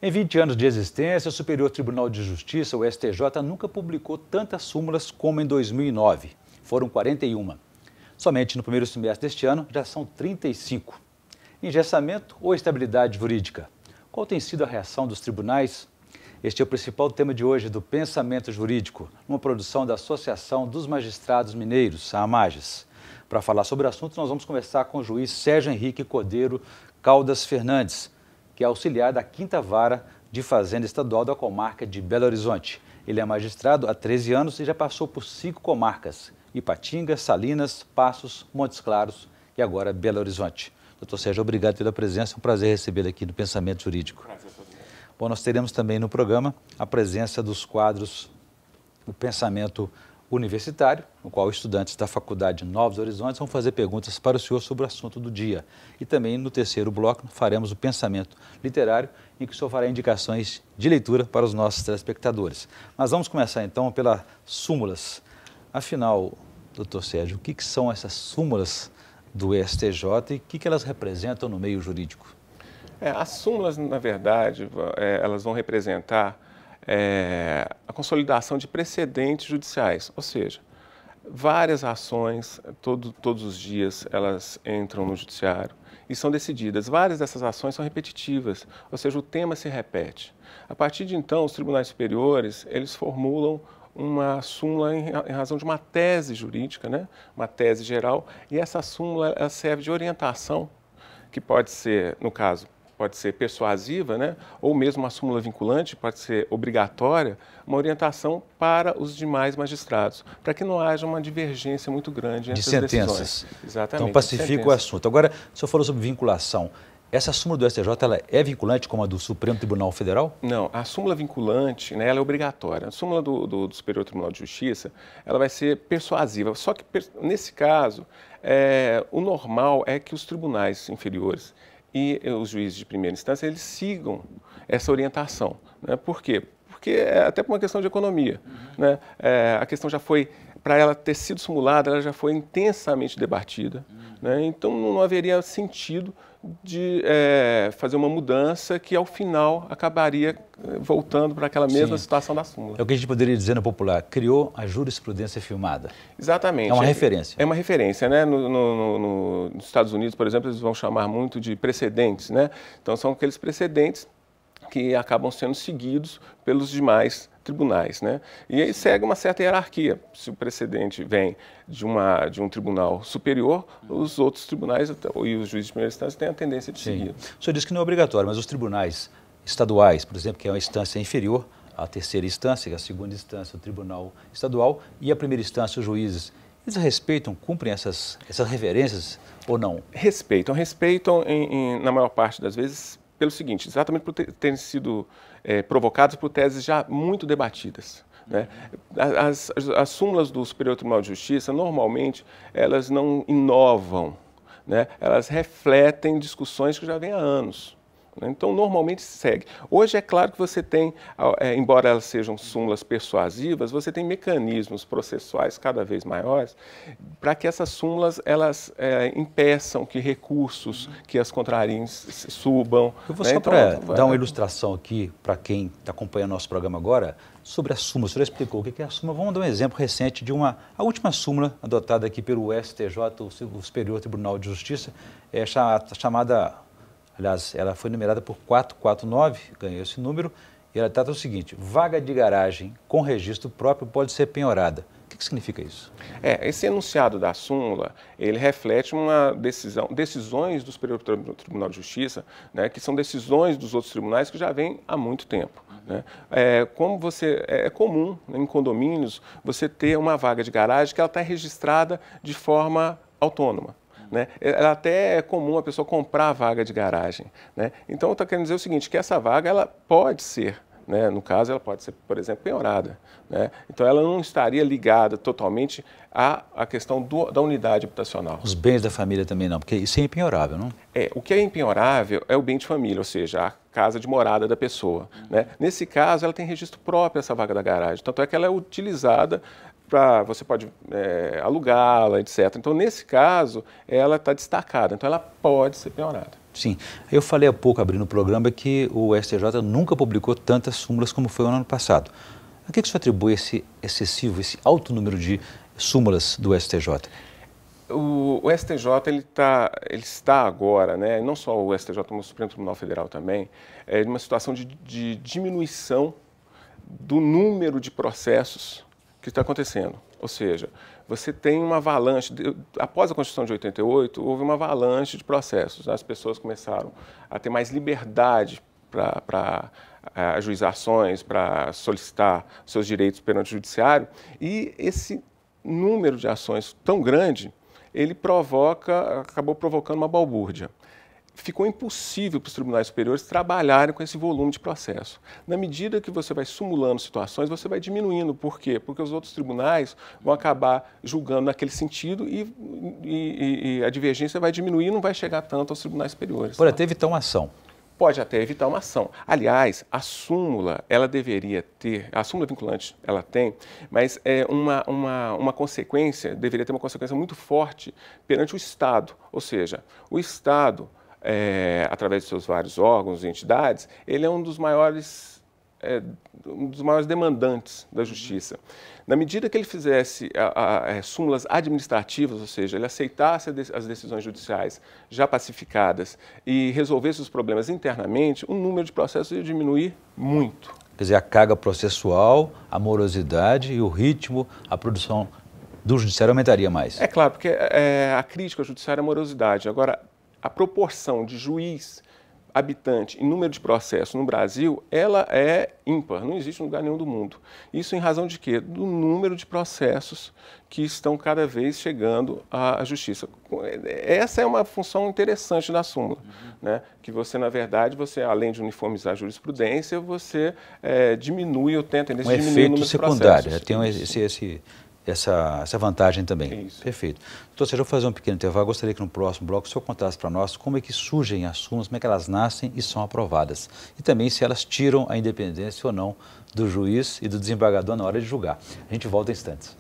Em 20 anos de existência, o Superior Tribunal de Justiça, o STJ, nunca publicou tantas súmulas como em 2009. Foram 41. Somente no primeiro semestre deste ano já são 35. Engessamento ou estabilidade jurídica? Qual tem sido a reação dos tribunais? Este é o principal tema de hoje do Pensamento Jurídico, uma produção da Associação dos Magistrados Mineiros, a AMAGES. Para falar sobre o assunto, nós vamos conversar com o juiz Sérgio Henrique Cordeiro Caldas Fernandes, que é auxiliar da 5ª Vara de Fazenda Estadual da comarca de Belo Horizonte. Ele é magistrado há 13 anos e já passou por 5 comarcas: Ipatinga, Salinas, Passos, Montes Claros e agora Belo Horizonte. Doutor Sérgio, obrigado pela presença, é um prazer recebê-lo aqui no Pensamento Jurídico. Bom, nós teremos também no programa a presença dos quadros do Pensamento Universitário, no qual estudantes da Faculdade Novos Horizontes vão fazer perguntas para o senhor sobre o assunto do dia. E também no terceiro bloco faremos o Pensamento Literário, em que o senhor fará indicações de leitura para os nossos telespectadores. Mas vamos começar então pelas súmulas. Afinal, doutor Sérgio, o que são essas súmulas do STJ e o que elas representam no meio jurídico? As súmulas, na verdade, elas vão representar a consolidação de precedentes judiciais, ou seja, várias ações, todos os dias, elas entram no judiciário e são decididas. Várias dessas ações são repetitivas, ou seja, o tema se repete. A partir de então, os tribunais superiores, eles formulam uma súmula em razão de uma tese jurídica, né? Uma tese geral, e essa súmula ela serve de orientação, que pode ser, no caso, pode ser persuasiva, né? Ou mesmo uma súmula vinculante, pode ser obrigatória, uma orientação para os demais magistrados, para que não haja uma divergência muito grande entre as decisões. Exatamente. Então, pacifica o assunto. Agora, o senhor falou sobre vinculação. Essa súmula do STJ ela é vinculante como a do Supremo Tribunal Federal? Não, a súmula vinculante, né, ela é obrigatória. A súmula do Superior Tribunal de Justiça ela vai ser persuasiva, só que nesse caso, o normal é que os tribunais inferiores e os juízes de primeira instância, eles sigam essa orientação. Né? Por quê? Porque até por uma questão de economia. Né? A questão já foi, para ela ter sido simulada, ela já foi intensamente debatida. Né? Então, não haveria sentido de fazer uma mudança que, ao final, acabaria voltando para aquela mesma situação da súmula. É o que a gente poderia dizer no popular, criou a jurisprudência filmada. Exatamente. É uma referência. É uma referência, né? Nos Estados Unidos, por exemplo, eles vão chamar muito de precedentes, né? Então, são aqueles precedentes que acabam sendo seguidos pelos demais tribunais, né? E aí segue uma certa hierarquia. Se o precedente vem de um tribunal superior, os outros tribunais e os juízes de primeira instância têm a tendência de seguir. O senhor disse que não é obrigatório, mas os tribunais estaduais, por exemplo, que é uma instância inferior à terceira instância, que é a segunda instância, o tribunal estadual, e a primeira instância, os juízes, eles respeitam, cumprem essas referências ou não? Respeitam na maior parte das vezes, pelo seguinte, exatamente por terem sido provocados por teses já muito debatidas. Né? As súmulas do Superior Tribunal de Justiça, normalmente, elas não inovam, né? Elas refletem discussões que já vêm há anos. Então, normalmente segue. Hoje, é claro que você tem, embora elas sejam súmulas persuasivas, você tem mecanismos processuais cada vez maiores para que essas súmulas elas impeçam que recursos que as contrariem subam. Eu vou só para dar uma ilustração aqui para quem está acompanhando nosso programa agora sobre a súmula. O senhor explicou o que é a súmula. Vamos dar um exemplo recente de a última súmula adotada aqui pelo STJ, o Superior Tribunal de Justiça, chamada... Aliás, ela foi numerada por 449, ganhou esse número, e ela trata o seguinte: vaga de garagem com registro próprio pode ser penhorada. O que significa isso? Esse enunciado da súmula, ele reflete uma decisões do Superior Tribunal de Justiça, né, que são decisões dos outros tribunais que já vêm há muito tempo. Né? É comum, né, em condomínios, você ter uma vaga de garagem que ela está registrada de forma autônoma. Né? Até é comum a pessoa comprar a vaga de garagem. Né? Então, eu estou querendo dizer o seguinte, que essa vaga ela pode ser, né? No caso, ela pode ser, por exemplo, penhorada. Né? Então, ela não estaria ligada totalmente à questão da unidade habitacional. Os bens da família também não, porque isso é impenhorável, não? O que é impenhorável é o bem de família, ou seja, a casa de morada da pessoa. Né? Nesse caso, ela tem registro próprio, essa vaga da garagem. Tanto é que ela é utilizada você pode alugá-la, etc. Então, nesse caso, ela está destacada, então ela pode ser penhorada. Sim. Eu falei há pouco, abrindo o programa, que o STJ nunca publicou tantas súmulas como foi no ano passado. A que o senhor atribui esse excessivo, esse alto número de súmulas do STJ? O STJ ele está agora, né, não só o STJ, como o Supremo Tribunal Federal também, em uma situação de diminuição do número de processos que está acontecendo. Ou seja, você tem uma avalanche, após a Constituição de 88, houve uma avalanche de processos. As pessoas começaram a ter mais liberdade para ajuizar ações, para solicitar seus direitos perante o judiciário, e esse número de ações tão grande, ele acabou provocando uma balbúrdia. Ficou impossível para os tribunais superiores trabalharem com esse volume de processo. Na medida que você vai sumulando situações, você vai diminuindo. Por quê? Porque os outros tribunais vão acabar julgando naquele sentido e a divergência vai diminuir e não vai chegar tanto aos tribunais superiores. Pode até evitar uma ação. Pode até evitar uma ação. Aliás, a súmula, ela deveria ter, a súmula vinculante ela tem, mas é uma consequência, deveria ter uma consequência muito forte perante o Estado. Ou seja, o Estado, através de seus vários órgãos e entidades, ele é um dos maiores demandantes da justiça. Na medida que ele fizesse súmulas administrativas, ou seja, ele aceitasse as decisões judiciais já pacificadas e resolvesse os problemas internamente, o número de processos ia diminuir muito. Quer dizer, a carga processual, a morosidade e o ritmo, a produção do judiciário aumentaria mais. É claro, porque a crítica ao judiciário é a morosidade. Agora, a proporção de juiz, habitante e número de processos no Brasil, ela é ímpar, não existe em lugar nenhum do mundo. Isso em razão de quê? Do número de processos que estão cada vez chegando à justiça. Essa é uma função interessante da súmula, né? Que você, na verdade, além de uniformizar a jurisprudência, você diminui ou tenta diminuir o número de processos. Tem essa vantagem também. Isso. Perfeito. Doutor, se eu fazer um pequeno intervalo, gostaria que no próximo bloco o senhor contasse para nós como é que surgem as súmulas, como é que elas nascem e são aprovadas. E também se elas tiram a independência ou não do juiz e do desembargador na hora de julgar. A gente volta em instantes.